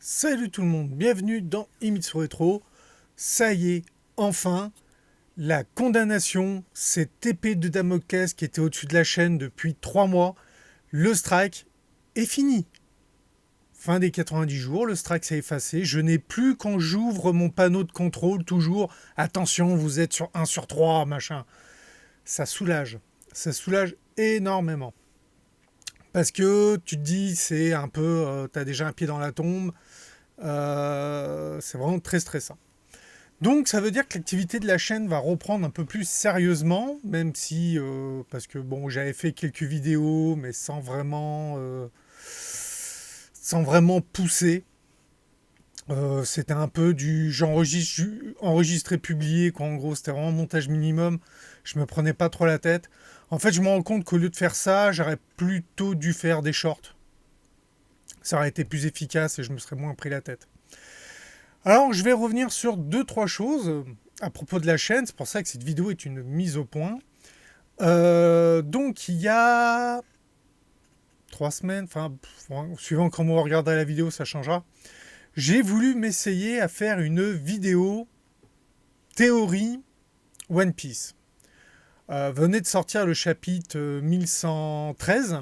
Salut tout le monde, bienvenue dans Imitsu Retro. Ça y est, enfin, la condamnation, cette épée de Damoclès qui était au-dessus de la chaîne depuis 3 mois, le strike est fini. Fin des 90 jours, le strike s'est effacé. Je n'ai plus, quand j'ouvre mon panneau de contrôle, toujours attention, vous êtes sur 1 sur 3, machin. Ça soulage. Ça soulage énormément. Parce que tu te dis, c'est un peu, t'as déjà un pied dans la tombe. C'est vraiment très stressant. Donc ça veut dire que l'activité de la chaîne va reprendre un peu plus sérieusement, même si, parce que bon, j'avais fait quelques vidéos, mais sans vraiment pousser. C'était un peu du j'enregistre, enregistré, publié, quoi. En gros, c'était vraiment montage minimum. Je me prenais pas trop la tête. En fait, je me rends compte qu'au lieu de faire ça, j'aurais plutôt dû faire des shorts. Ça aurait été plus efficace et je me serais moins pris la tête. Alors, je vais revenir sur deux, trois choses à propos de la chaîne. C'est pour ça que cette vidéo est une mise au point. Donc, il y a 3 semaines, suivant comment vous regarderez la vidéo, ça changera. J'ai voulu m'essayer à faire une vidéo théorie One Piece. Venait de sortir le chapitre 1113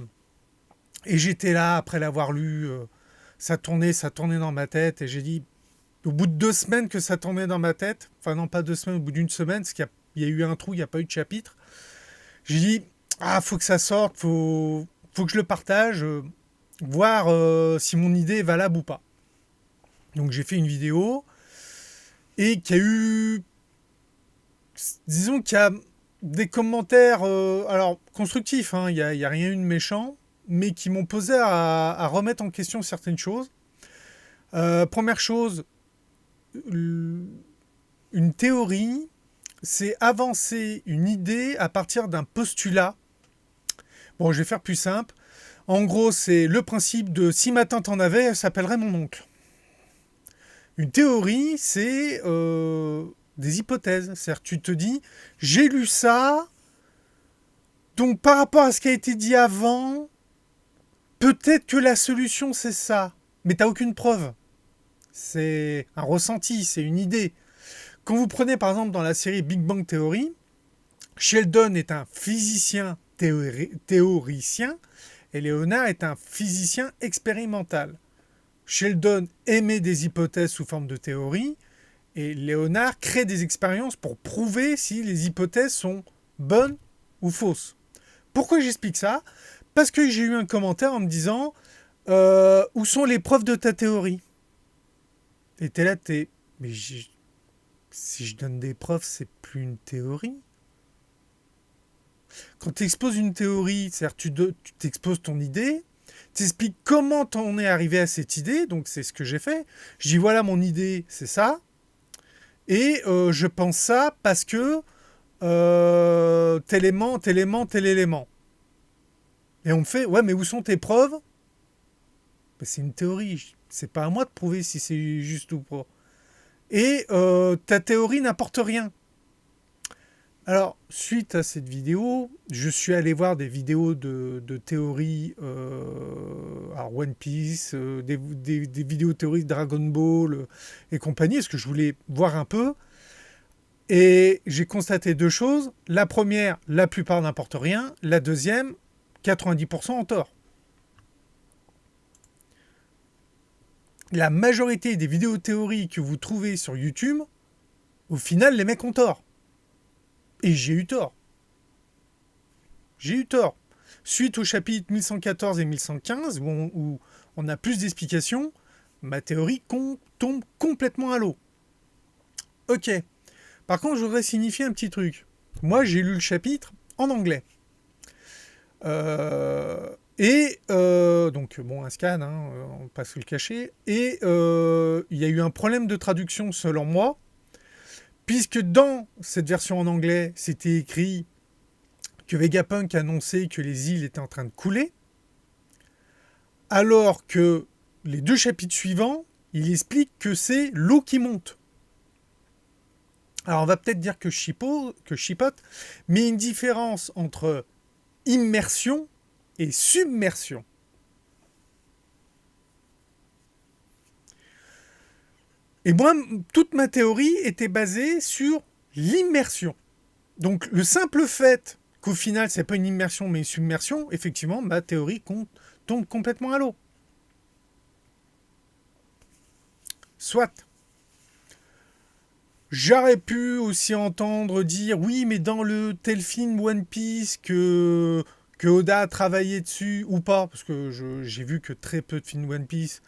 et j'étais là après l'avoir lu. Ça tournait dans ma tête et j'ai dit, au bout de 2 semaines que ça tournait dans ma tête, enfin non pas 2 semaines, au bout d'une semaine, parce qu'il y a eu un trou, il n'y a pas eu de chapitre, j'ai dit, faut que ça sorte, faut que je le partage, voir si mon idée est valable ou pas. Donc j'ai fait une vidéo et qui a eu, disons qu'il y a des commentaires, alors constructifs, hein, il n'y a rien eu de méchant, mais qui m'ont posé à remettre en question certaines choses. Première chose, une théorie, c'est avancer une idée à partir d'un postulat. Bon, je vais faire plus simple. En gros, c'est le principe de si ma tante en avait, elle s'appellerait mon oncle. Une théorie, c'est des hypothèses. C'est-à-dire, tu te dis, j'ai lu ça, donc par rapport à ce qui a été dit avant, peut-être que la solution c'est ça. Mais t'as aucune preuve. C'est un ressenti, c'est une idée. Quand vous prenez par exemple dans la série Big Bang Theory, Sheldon est un physicien théoricien et Léonard est un physicien expérimental. Sheldon émet des hypothèses sous forme de théorie et Léonard crée des expériences pour prouver si les hypothèses sont bonnes ou fausses. Pourquoi j'explique ça? Parce que j'ai eu un commentaire en me disant où sont les preuves de ta théorie? Et t'es là, mais si je donne des preuves, c'est plus une théorie. Quand tu exposes une théorie, c'est-à-dire tu t'exposes ton idée, tu expliques comment t'en es arrivé à cette idée, donc c'est ce que j'ai fait. Je dis voilà mon idée, c'est ça, et je pense ça parce que tel élément, tel élément, tel élément. Et on me fait ouais mais où sont tes preuves? Ben, c'est une théorie, c'est pas à moi de prouver si c'est juste ou pas. Et ta théorie n'apporte rien. Alors, suite à cette vidéo, je suis allé voir des vidéos de théorie, alors One Piece, des vidéos théorie de Dragon Ball et compagnie, parce que je voulais voir un peu. Et j'ai constaté deux choses. La première, la plupart n'importe rien. La deuxième, 90% en tort. La majorité des vidéos théories que vous trouvez sur YouTube, au final, les mecs ont tort. Et j'ai eu tort. J'ai eu tort. Suite au chapitre 1114 et 1115, où on a plus d'explications, ma théorie tombe complètement à l'eau. Ok. Par contre, je voudrais signifier un petit truc. Moi, j'ai lu le chapitre en anglais. Donc, bon, un scan, hein, on passe le cacher. Et il y a eu un problème de traduction, selon moi, puisque dans cette version en anglais, c'était écrit que Vegapunk annonçait que les îles étaient en train de couler, alors que les deux chapitres suivants, il explique que c'est l'eau qui monte. Alors on va peut-être dire que chipote, mais une différence entre immersion et submersion. Et moi, toute ma théorie était basée sur l'immersion. Donc le simple fait qu'au final, c'est pas une immersion mais une submersion, effectivement, ma théorie tombe complètement à l'eau. Soit. J'aurais pu aussi entendre dire oui, mais dans le tel film One Piece que Oda a travaillé dessus ou pas, parce que j'ai vu que très peu de films One Piece.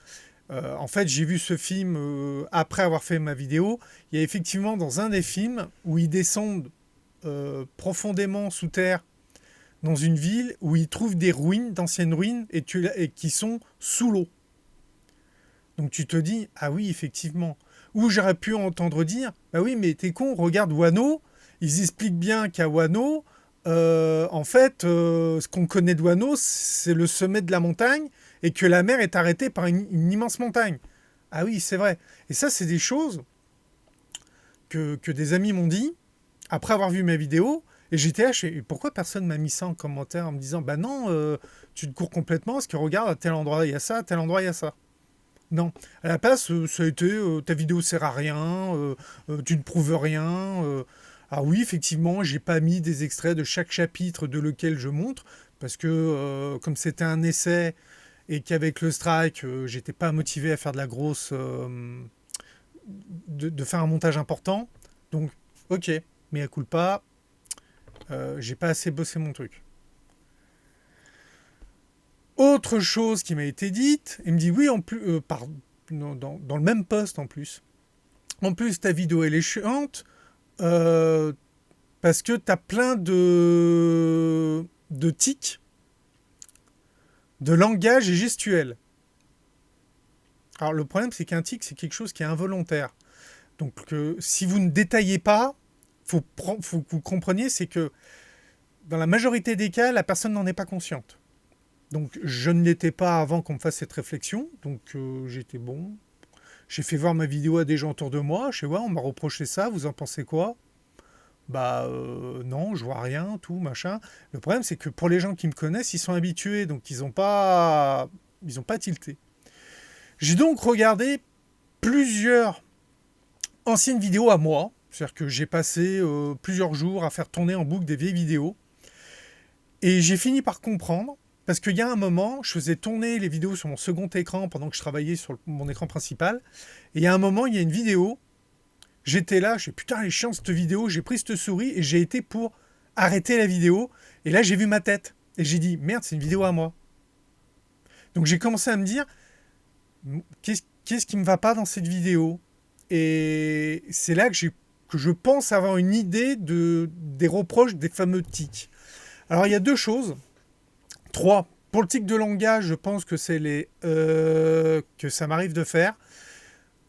En fait, j'ai vu ce film après avoir fait ma vidéo. Il y a effectivement dans un des films où ils descendent profondément sous terre dans une ville où ils trouvent des ruines, d'anciennes ruines, et qui sont sous l'eau. Donc tu te dis, ah oui, effectivement. Ou j'aurais pu entendre dire, bah oui, mais t'es con, regarde Wano, ils expliquent bien qu'à Wano, en fait, ce qu'on connaît de Wano, c'est le sommet de la montagne, et que la mer est arrêtée par une immense montagne. Ah oui, c'est vrai. Et ça, c'est des choses que des amis m'ont dit, après avoir vu ma vidéo, et j'étais là, pourquoi personne m'a mis ça en commentaire en me disant, bah non, tu te cours complètement, parce que regarde, à tel endroit il y a ça, à tel endroit il y a ça. Non. À la place, ça a été ta vidéo sert à rien, tu ne prouves rien. Ah oui, effectivement, j'ai pas mis des extraits de chaque chapitre de lequel je montre, parce que comme c'était un essai et qu'avec le strike, j'étais pas motivé à faire de la grosse. De faire un montage important. Donc, ok, mais à culpa, j'ai pas assez bossé mon truc. Autre chose qui m'a été dite, il me dit oui, en plus, dans le même post en plus. En plus, ta vidéo elle est chiante euh, parce que tu as plein de tics, de langage et gestuel. Alors le problème c'est qu'un tic c'est quelque chose qui est involontaire. Donc si vous ne détaillez pas, faut que vous compreniez c'est que dans la majorité des cas, la personne n'en est pas consciente. Donc je ne l'étais pas avant qu'on me fasse cette réflexion. Donc j'étais bon. J'ai fait voir ma vidéo à des gens autour de moi. Je sais, ouais, on m'a reproché ça, vous en pensez quoi? Bah non, je vois rien, tout, machin. Le problème, c'est que pour les gens qui me connaissent, ils sont habitués, donc ils ont pas tilté. J'ai donc regardé plusieurs anciennes vidéos à moi. C'est-à-dire que j'ai passé plusieurs jours à faire tourner en boucle des vieilles vidéos. Et j'ai fini par comprendre, parce qu'il y a un moment, je faisais tourner les vidéos sur mon second écran pendant que je travaillais sur mon écran principal. Et il y a un moment, il y a une vidéo. J'étais là, je suis putain, elle est chiante cette vidéo. J'ai pris cette souris et j'ai été pour arrêter la vidéo. Et là, j'ai vu ma tête. Et j'ai dit, merde, c'est une vidéo à moi. Donc j'ai commencé à me dire, qu'est-ce qui me va pas dans cette vidéo? Et c'est là que je pense avoir une idée des reproches des fameux tics. Alors il y a deux choses. Trois. Pour le tic de langage, je pense que c'est que ça m'arrive de faire.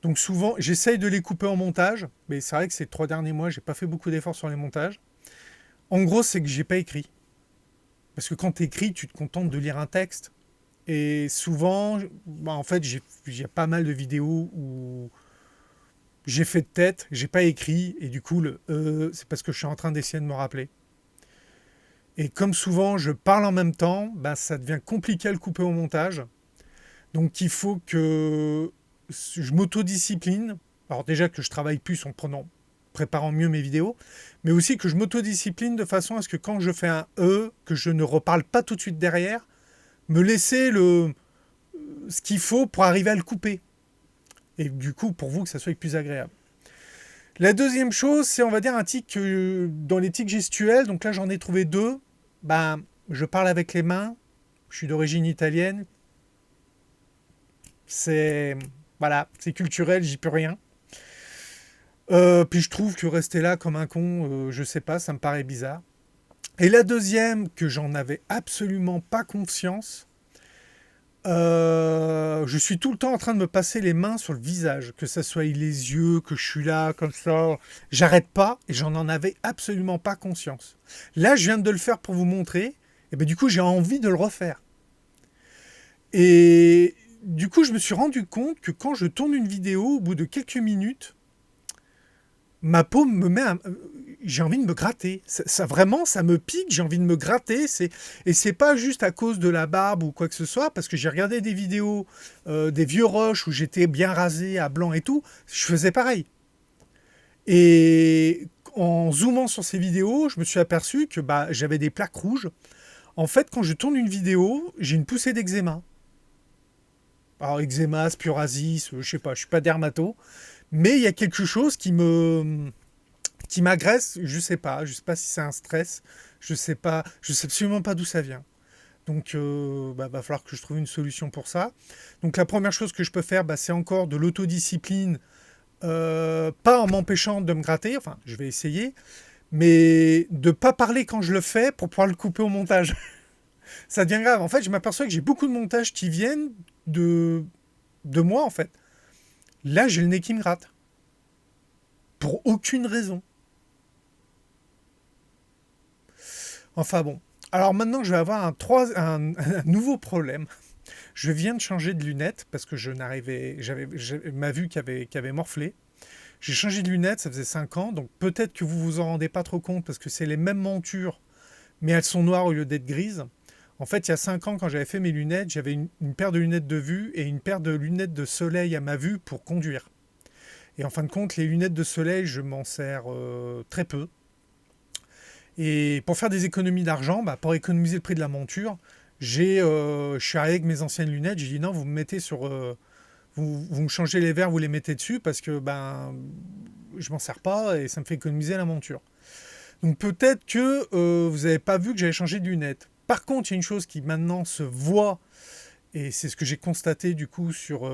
Donc souvent, j'essaye de les couper en montage, mais c'est vrai que ces 3 derniers mois, j'ai pas fait beaucoup d'efforts sur les montages. En gros, c'est que j'ai pas écrit. Parce que quand tu écris, tu te contentes de lire un texte. Et souvent, bah, en fait, j'ai pas mal de vidéos où j'ai fait de tête, j'ai pas écrit, et du coup, c'est parce que je suis en train d'essayer de me rappeler. Et comme souvent, je parle en même temps, bah, ça devient compliqué à le couper au montage. Donc il faut que je m'autodiscipline. Alors déjà que je travaille plus en préparant mieux mes vidéos, mais aussi que je m'autodiscipline de façon à ce que quand je fais un que je ne reparle pas tout de suite derrière, me laisser ce qu'il faut pour arriver à le couper. Et du coup, pour vous, que ça soit plus agréable. La deuxième chose, c'est on va dire un tic dans les tics gestuels. Donc là, j'en ai trouvé deux. Ben, je parle avec les mains. Je suis d'origine italienne. C'est voilà, c'est culturel, j'y peux rien. Puis je trouve que rester là comme un con, je sais pas, ça me paraît bizarre. Et la deuxième, que j'en avais absolument pas conscience, je suis tout le temps en train de me passer les mains sur le visage, que ça soit les yeux, que je suis là comme ça, j'arrête pas et j'en avais absolument pas conscience. Là, je viens de le faire pour vous montrer, et ben du coup, j'ai envie de le refaire. Et du coup, je me suis rendu compte que quand je tourne une vidéo, au bout de quelques minutes, ma peau me met j'ai envie de me gratter. Ça vraiment, ça me pique, j'ai envie de me gratter. Et c'est pas juste à cause de la barbe ou quoi que ce soit, parce que j'ai regardé des vidéos des vieux rushs où j'étais bien rasé à blanc et tout, je faisais pareil. Et en zoomant sur ces vidéos, je me suis aperçu que bah, j'avais des plaques rouges. En fait, quand je tourne une vidéo, j'ai une poussée d'eczéma. Alors, eczéma, psoriasis, je sais pas, je suis pas dermato, mais il y a quelque chose qui m'agresse, je sais pas si c'est un stress, je sais pas, je sais absolument pas d'où ça vient. Donc, bah, va falloir que je trouve une solution pour ça. Donc, la première chose que je peux faire, bah, c'est encore de l'autodiscipline, pas en m'empêchant de me gratter, enfin, je vais essayer, mais de pas parler quand je le fais pour pouvoir le couper au montage. Ça devient grave. En fait, je m'aperçois que j'ai beaucoup de montages qui viennent de, de moi, en fait. Là, j'ai le nez qui me gratte. Pour aucune raison. Enfin bon. Alors maintenant, je vais avoir un nouveau problème. Je viens de changer de lunettes parce que je n'arrivais, j'avais ma vue qui avait morflé. J'ai changé de lunettes, ça faisait 5 ans, donc peut-être que vous vous en rendez pas trop compte parce que c'est les mêmes montures, mais elles sont noires au lieu d'être grises. En fait, il y a 5 ans, quand j'avais fait mes lunettes, j'avais une paire de lunettes de vue et une paire de lunettes de soleil à ma vue pour conduire. Et en fin de compte, les lunettes de soleil, je m'en sers très peu. Et pour faire des économies d'argent, bah, pour économiser le prix de la monture, je suis arrivé avec mes anciennes lunettes. J'ai dit non, vous me mettez sur, vous me changez les verres, vous les mettez dessus parce que ben je m'en sers pas et ça me fait économiser la monture. Donc peut-être que vous n'avez pas vu que j'avais changé de lunettes. Par contre, il y a une chose qui maintenant se voit et c'est ce que j'ai constaté du coup sur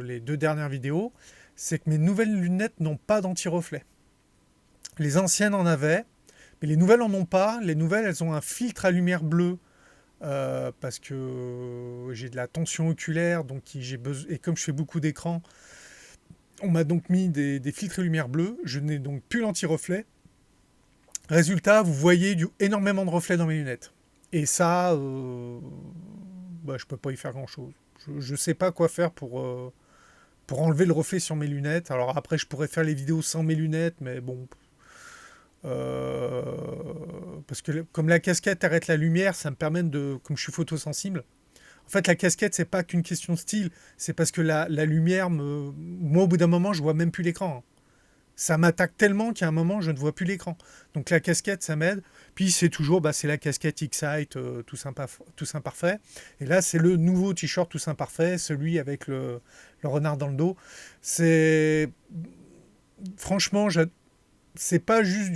les 2 dernières vidéos, c'est que mes nouvelles lunettes n'ont pas d'anti-reflet. Les anciennes en avaient, mais les nouvelles en ont pas. Les nouvelles, elles ont un filtre à lumière bleue parce que j'ai de la tension oculaire, donc j'ai besoin, et comme je fais beaucoup d'écran, on m'a donc mis des filtres à lumière bleue. Je n'ai donc plus l'anti-reflet. Résultat, vous voyez énormément de reflets dans mes lunettes. Et ça, bah, je peux pas y faire grand-chose. Je ne sais pas quoi faire pour enlever le reflet sur mes lunettes. Alors après, je pourrais faire les vidéos sans mes lunettes, mais bon, parce que comme la casquette arrête la lumière, ça me permet de, comme je suis photosensible, en fait la casquette c'est pas qu'une question de style, c'est parce que la lumière moi au bout d'un moment je vois même plus l'écran. Ça m'attaque tellement qu'à un moment je ne vois plus l'écran. Donc la casquette ça m'aide. Puis c'est toujours, bah, c'est la casquette X-Sight Tous Imparfait. Et là c'est le nouveau t-shirt Tous Imparfait, celui avec le renard dans le dos. C'est franchement, c'est pas juste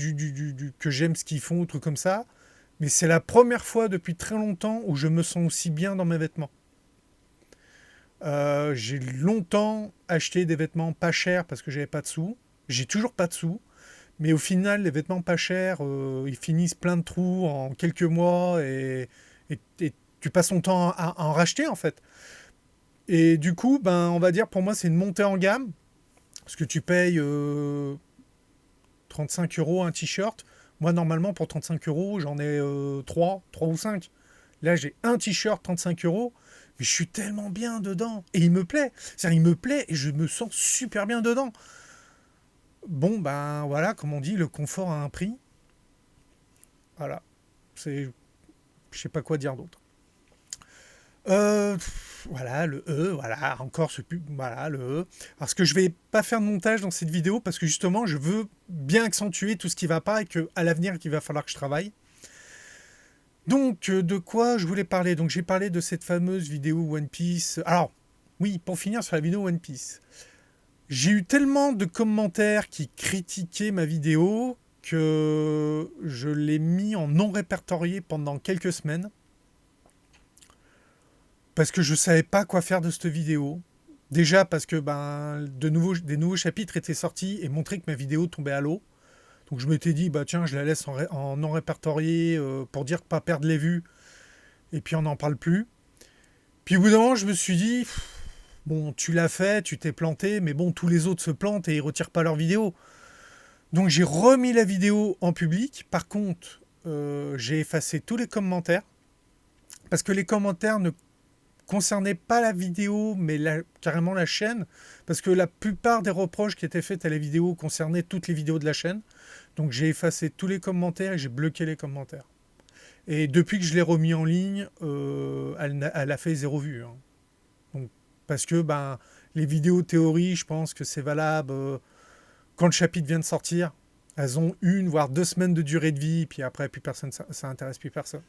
que j'aime ce qu'ils font ou truc comme ça, mais c'est la première fois depuis très longtemps où je me sens aussi bien dans mes vêtements. J'ai longtemps acheté des vêtements pas chers parce que j'avais pas de sous. J'ai toujours pas de sous, mais au final, les vêtements pas chers, ils finissent plein de trous en quelques mois et tu passes ton temps à en racheter en fait. Et du coup, ben, on va dire pour moi, c'est une montée en gamme parce que tu payes 35 euros un t-shirt. Moi, normalement, pour 35 euros, j'en ai 3 ou 5. Là, j'ai un t-shirt 35 euros, mais je suis tellement bien dedans. Et il me plaît. C'est-à-dire, il me plaît et je me sens super bien dedans. Bon, ben voilà, comme on dit, le confort a un prix. Voilà. Je sais pas quoi dire d'autre. Voilà, le E, voilà, encore ce pub, voilà, le E. Parce que je vais pas faire de montage dans cette vidéo parce que justement, je veux bien accentuer tout ce qui va pas et qu'à l'avenir, il va falloir que je travaille. Donc, de quoi je voulais parler? Donc, j'ai parlé de cette fameuse vidéo One Piece. Alors, oui, pour finir sur la vidéo One Piece. J'ai eu tellement de commentaires qui critiquaient ma vidéo que je l'ai mis en non répertorié pendant quelques semaines. Parce que je savais pas quoi faire de cette vidéo. Déjà parce que ben, des nouveaux chapitres étaient sortis et montraient que ma vidéo tombait à l'eau. Donc je m'étais dit, bah tiens, je la laisse en non répertorié pour dire de pas perdre les vues. Et puis on n'en parle plus. Puis au bout d'un moment, je me suis dit, bon, tu l'as fait, tu t'es planté, mais bon, tous les autres se plantent et ils retirent pas leur vidéo. Donc j'ai remis la vidéo en public. Par contre, j'ai effacé tous les commentaires. Parce que les commentaires ne concernait pas la vidéo, mais carrément la chaîne, parce que la plupart des reproches qui étaient faits à la vidéo concernaient toutes les vidéos de la chaîne. Donc j'ai effacé tous les commentaires et j'ai bloqué les commentaires. Et depuis que je l'ai remis en ligne, elle a fait 0 vue. Hein. Donc, parce que les vidéos théorie, je pense que c'est valable quand le chapitre vient de sortir. Elles ont 1 voire 2 semaines de durée de vie, puis après, plus personne, ça intéresse plus personne.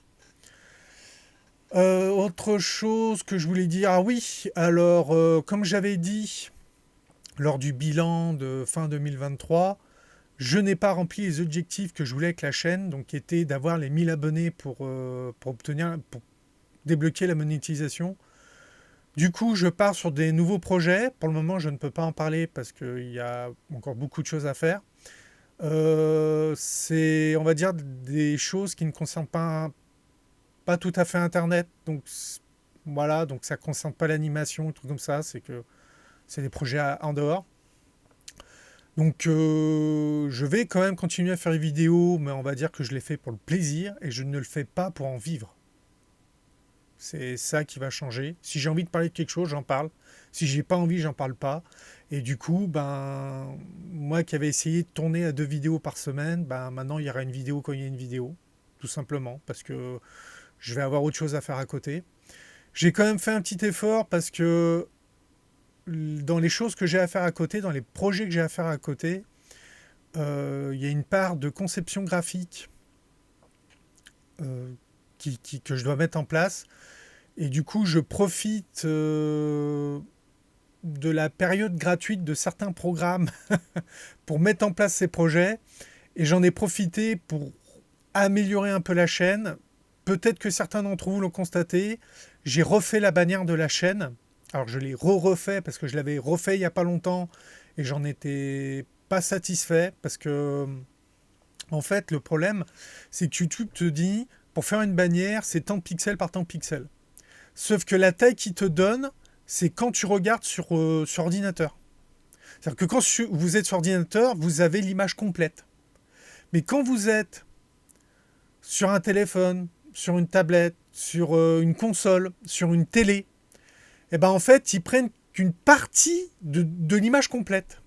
Autre chose que je voulais dire, ah oui, alors comme j'avais dit lors du bilan de fin 2023, je n'ai pas rempli les objectifs que je voulais avec la chaîne, donc qui était d'avoir les 1000 abonnés pour débloquer la monétisation. Du coup, je pars sur des nouveaux projets. Pour le moment, je ne peux pas en parler parce qu'il y a encore beaucoup de choses à faire. C'est, on va dire, des choses qui ne concernent pas tout à fait Internet. Donc, voilà, donc ça ne concerne pas l'animation, tout comme ça. C'est des projets en dehors. Donc, je vais quand même continuer à faire des vidéos, mais on va dire que je les fais pour le plaisir et je ne le fais pas pour en vivre. C'est ça qui va changer. Si j'ai envie de parler de quelque chose, j'en parle. Si j'ai pas envie, j'en parle pas. Et du coup, moi qui avais essayé de tourner à 2 vidéos par semaine, maintenant il y aura une vidéo quand il y a une vidéo, tout simplement, parce que je vais avoir autre chose à faire à côté. J'ai quand même fait un petit effort parce que dans les choses que j'ai à faire à côté, dans les projets que j'ai à faire à côté, il y a une part de conception graphique que je dois mettre en place. Et du coup, je profite de la période gratuite de certains programmes pour mettre en place ces projets. Et j'en ai profité pour améliorer un peu la chaîne. Peut-être que certains d'entre vous l'ont constaté. J'ai refait la bannière de la chaîne. Alors je l'ai refait parce que je l'avais refait il n'y a pas longtemps et j'en étais pas satisfait parce que en fait le problème c'est que YouTube te dit pour faire une bannière c'est tant de pixels par tant de pixels. Sauf que la taille qu'il te donne c'est quand tu regardes sur ordinateur. C'est-à-dire que quand vous êtes sur ordinateur vous avez l'image complète. Mais quand vous êtes sur un téléphone, sur une tablette, sur une console, sur une télé, et en fait, ils prennent qu'une partie de l'image complète.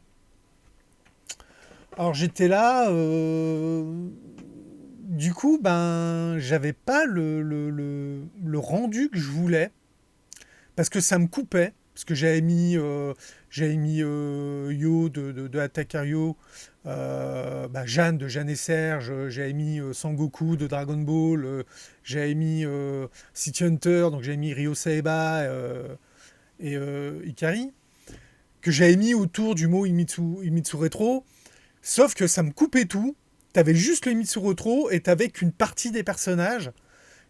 Alors j'étais là, du coup, j'avais pas le rendu que je voulais, parce que ça me coupait, parce que j'avais mis Yo de Attack Yo, Jeanne de Jeanne et Serge, j'avais mis Sangoku de Dragon Ball, j'avais mis City Hunter, donc j'avais mis Ryo Saeba et Ikari, que j'avais mis autour du mot Imitsu Retro, sauf que ça me coupait tout. T'avais juste le Imitsu Retro et t'avais qu'une partie des personnages.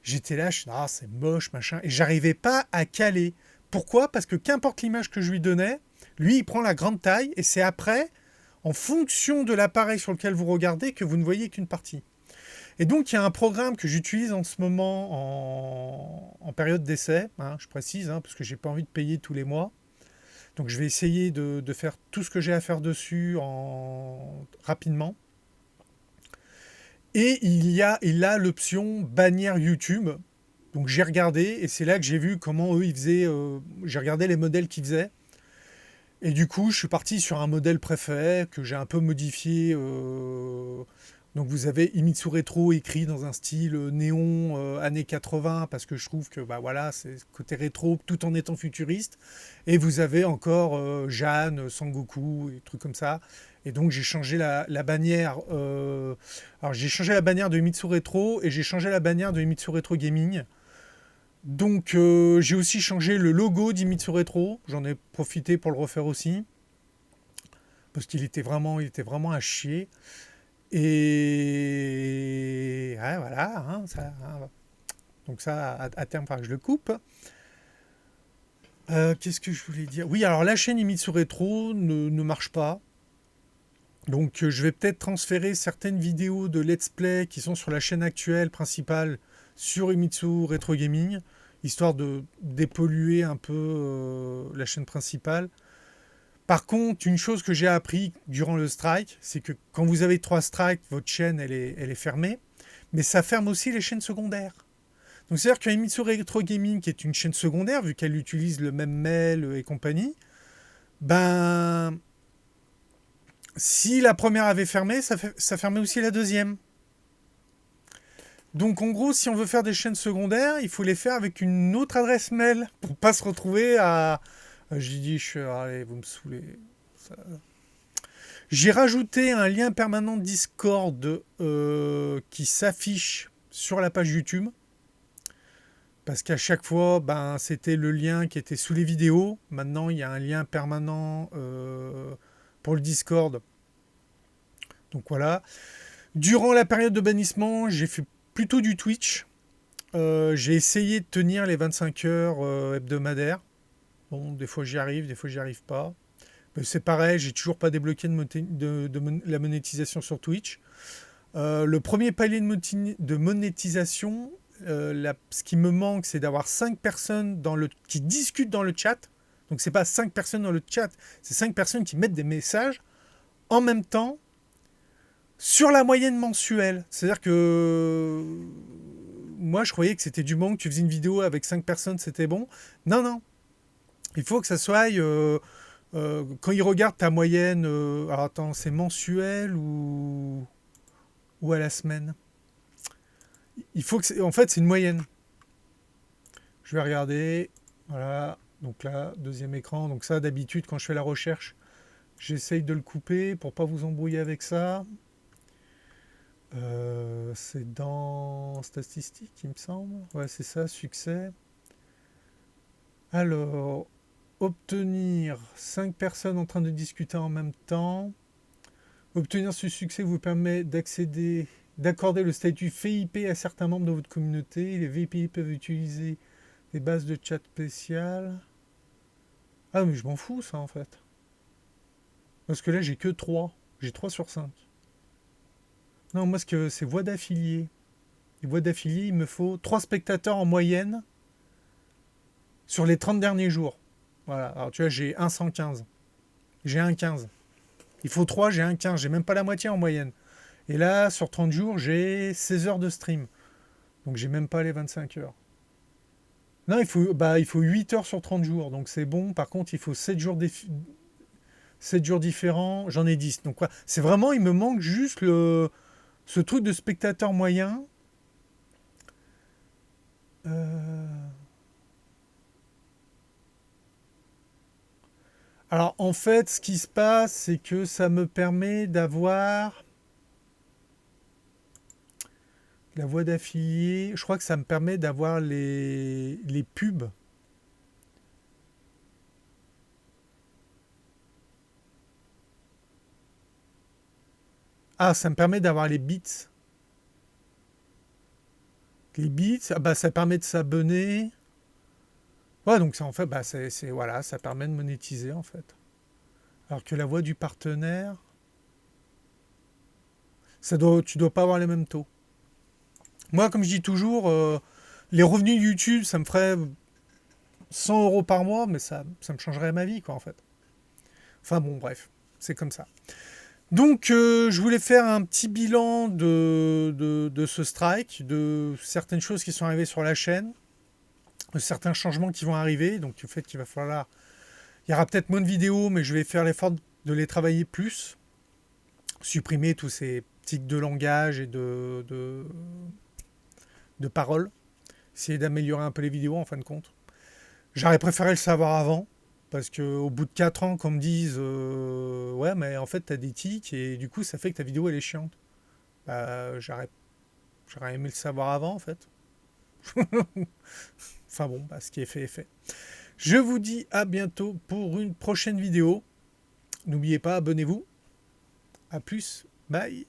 J'étais là, c'est moche, machin, et j'arrivais pas à caler. Pourquoi ? Parce que qu'importe l'image que je lui donnais, lui il prend la grande taille et c'est après, en fonction de l'appareil sur lequel vous regardez, que vous ne voyez qu'une partie. Et donc, il y a un programme que j'utilise en ce moment en période d'essai, je précise, parce que je n'ai pas envie de payer tous les mois. Donc, je vais essayer de faire tout ce que j'ai à faire dessus rapidement. Et il a l'option bannière YouTube. Donc, j'ai regardé et c'est là que j'ai vu comment eux, ils faisaient. J'ai regardé les modèles qu'ils faisaient. Et du coup, je suis parti sur un modèle préfet que j'ai un peu modifié. Donc vous avez Imitsu Retro écrit dans un style néon années 80 parce que je trouve que c'est côté rétro tout en étant futuriste. Et vous avez encore Jeanne, Sangoku et trucs comme ça. Et donc j'ai changé la bannière. Alors j'ai changé la bannière de Imitsu Retro et j'ai changé la bannière de Imitsu Retro Gaming. Donc j'ai aussi changé le logo d'Imitsu Retro. J'en ai profité pour le refaire aussi. Parce qu'il était vraiment à chier. Et voilà, donc ça, à terme, je le coupe. Qu'est-ce que je voulais dire ? Oui, alors la chaîne Imitsu Retro ne marche pas. Donc je vais peut-être transférer certaines vidéos de let's play qui sont sur la chaîne actuelle principale sur Imitsu Retro Gaming, histoire de dépolluer un peu la chaîne principale. Par contre, une chose que j'ai appris durant le strike, c'est que quand vous avez 3 strikes, votre chaîne elle est fermée, mais ça ferme aussi les chaînes secondaires. Donc c'est-à-dire que Emitsu Retro Gaming, qui est une chaîne secondaire, vu qu'elle utilise le même mail et compagnie, ben si la première avait fermé, ça fermait aussi la deuxième. Donc en gros, si on veut faire des chaînes secondaires, il faut les faire avec une autre adresse mail pour pas se retrouver à. J'ai dit, allez, vous me saoulez. Ça... J'ai rajouté un lien permanent Discord qui s'affiche sur la page YouTube. Parce qu'à chaque fois, ben, c'était le lien qui était sous les vidéos. Maintenant, il y a un lien permanent pour le Discord. Donc voilà. Durant la période de bannissement, j'ai fait plutôt du Twitch. J'ai essayé de tenir les 25 heures hebdomadaires. Bon, des fois j'y arrive, des fois j'y arrive pas. Mais c'est pareil, j'ai toujours pas débloqué la monétisation sur Twitch. Le premier palier de monétisation, ce qui me manque, c'est d'avoir 5 personnes qui discutent dans le chat. Donc c'est pas 5 personnes dans le chat, c'est 5 personnes qui mettent des messages en même temps sur la moyenne mensuelle. C'est-à-dire que moi, je croyais que c'était du bon, que tu faisais une vidéo avec 5 personnes, c'était bon. Non, non. Il faut que ça soit... quand ils regardent ta moyenne... alors attends, c'est mensuel ou à la semaine? Il faut que... En fait, c'est une moyenne. Je vais regarder. Voilà. Donc là, deuxième écran. Donc ça, d'habitude, quand je fais la recherche, j'essaye de le couper pour pas vous embrouiller avec ça. C'est dans statistiques, il me semble. Ouais, c'est ça, succès. Alors, obtenir 5 personnes en train de discuter en même temps. Obtenir ce succès vous permet d'accorder le statut VIP à certains membres de votre communauté. Les VIP peuvent utiliser des bases de chat spéciales. Ah, mais je m'en fous, ça, en fait. Parce que là, j'ai que 3. J'ai 3 sur 5. Non, moi, c'est voix d'affilié. Les voix d'affilié, il me faut 3 spectateurs en moyenne sur les 30 derniers jours. Voilà. Alors, tu vois, j'ai 1,115. J'ai 1,15. Il faut 3, j'ai 1,15. J'ai même pas la moitié en moyenne. Et là, sur 30 jours, j'ai 16 heures de stream. Donc, j'ai même pas les 25 heures. Non, il faut 8 heures sur 30 jours. Donc, c'est bon. Par contre, il faut 7 jours, 7 jours différents. J'en ai 10. Donc, quoi. C'est vraiment, il me manque juste ce truc de spectateur moyen. Alors en fait, ce qui se passe, c'est que ça me permet d'avoir la voix d'affilié. Je crois que ça me permet d'avoir les pubs. Ah, ça me permet d'avoir les bits. Les bits, ça permet de s'abonner. Ouais, donc ça, en fait, voilà, ça permet de monétiser en fait. Alors que la voix du partenaire, tu dois pas avoir les mêmes taux. Moi, comme je dis toujours, les revenus YouTube, ça me ferait 100 euros par mois, mais ça me changerait ma vie, quoi, en fait. Enfin bon, bref, c'est comme ça. Donc, je voulais faire un petit bilan de ce strike, de certaines choses qui sont arrivées sur la chaîne, de certains changements qui vont arriver. Donc, du fait qu'il va falloir... Il y aura peut-être moins de vidéos, mais je vais faire l'effort de les travailler plus. Supprimer tous ces tics de langage et de paroles. Essayer d'améliorer un peu les vidéos, en fin de compte. J'aurais préféré le savoir avant. Parce qu'au bout de 4 ans, qu'on me dise ouais, mais en fait, t'as des tics et du coup, ça fait que ta vidéo, elle est chiante. Bah, j'aurais aimé le savoir avant, en fait. Enfin bon, ce qui est fait est fait. Je vous dis à bientôt pour une prochaine vidéo. N'oubliez pas, abonnez-vous. À plus. Bye.